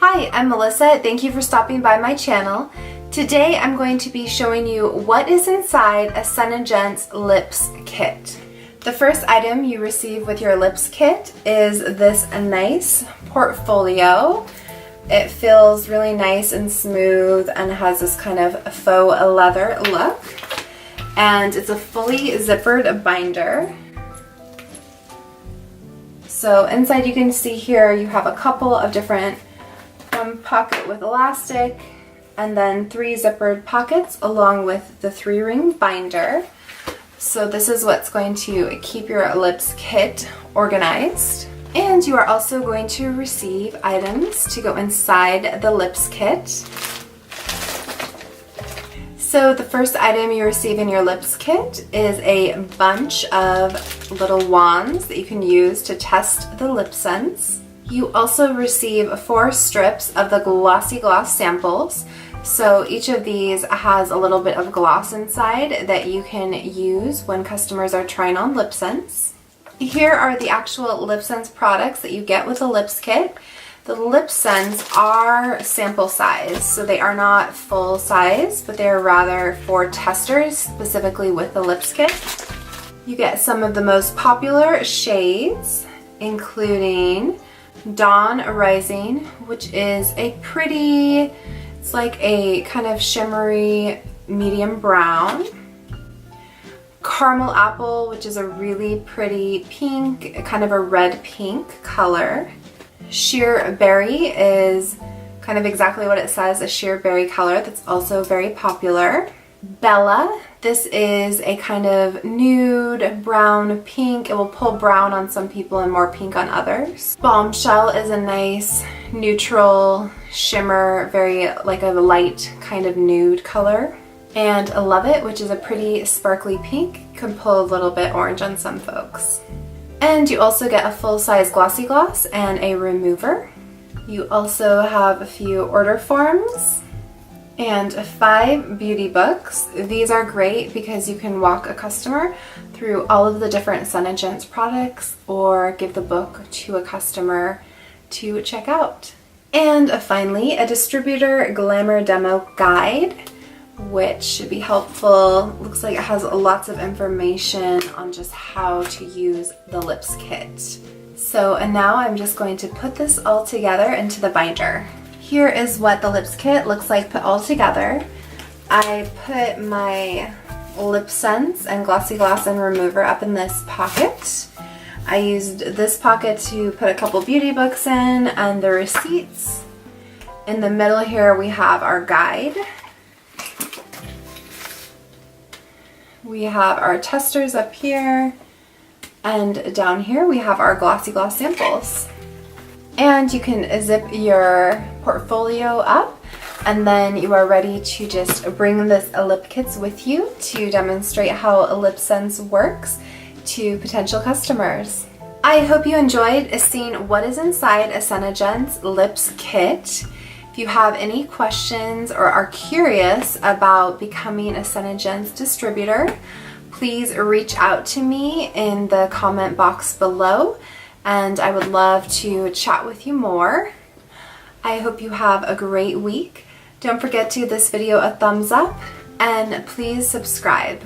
Hi, I'm Melissa. Thank you for stopping by my channel. Today I'm going to be showing you what is inside a SeneGence Lips Kit. The first item you receive with your Lips Kit is this nice portfolio. It feels really nice and smooth and has this kind of faux leather look. And it's a fully zippered binder. So inside you can see here you have a couple of different one pocket with elastic and then 3 zippered pockets along with the 3-ring binder. So this is what's going to keep your lips kit organized. And you are also going to receive items to go inside the lips kit. So the first item you receive in your lips kit is a bunch of little wands that you can use to test the LipSense. You also receive 4 strips of the Glossy Gloss samples. So each of these has a little bit of gloss inside that you can use when customers are trying on LipSense. Here are the actual LipSense products that you get with the lips kit. The LipSense are sample size, so they are not full size, but they are rather for testers, specifically with the lips kit. You get some of the most popular shades, including Dawn Rising, which is a pretty, it's like a kind of shimmery medium brown. Caramel Apple, which is a really pretty pink, kind of a red pink color. Sheer Berry is kind of exactly what it says, a sheer berry color that's also very popular. Bella, this is a kind of nude brown pink. It will pull brown on some people and more pink on others. Bombshell is a nice neutral shimmer, very like a light kind of nude color. And Love It, which is a pretty sparkly pink, can pull a little bit orange on some folks. And you also get a full-size Glossy Gloss and a remover. You also have a few order forms and 5 beauty books. These are great because you can walk a customer through all of the different SeneGence products or give the book to a customer to check out. And finally, a Distributor Glamour Demo Guide, which should be helpful. Looks like it has lots of information on just how to use the lips kit. So, and now I'm just going to put this all together into the binder. Here is what the lips kit looks like put all together. I put my LipSense and Glossy Gloss and remover up in this pocket. I used this pocket to put a couple beauty books in and the receipts. In the middle here we have our guide. We have our testers up here, and down here we have our Glossy Gloss samples. And you can zip your portfolio up, and then you are ready to just bring this lip kits with you to demonstrate how LipSense works to potential customers. I hope you enjoyed seeing what is inside a SeneGence Lips Kit. If you have any questions or are curious about becoming a SeneGence distributor, please reach out to me in the comment box below, and I would love to chat with you more. I hope you have a great week. Don't forget to give this video a thumbs up and please subscribe.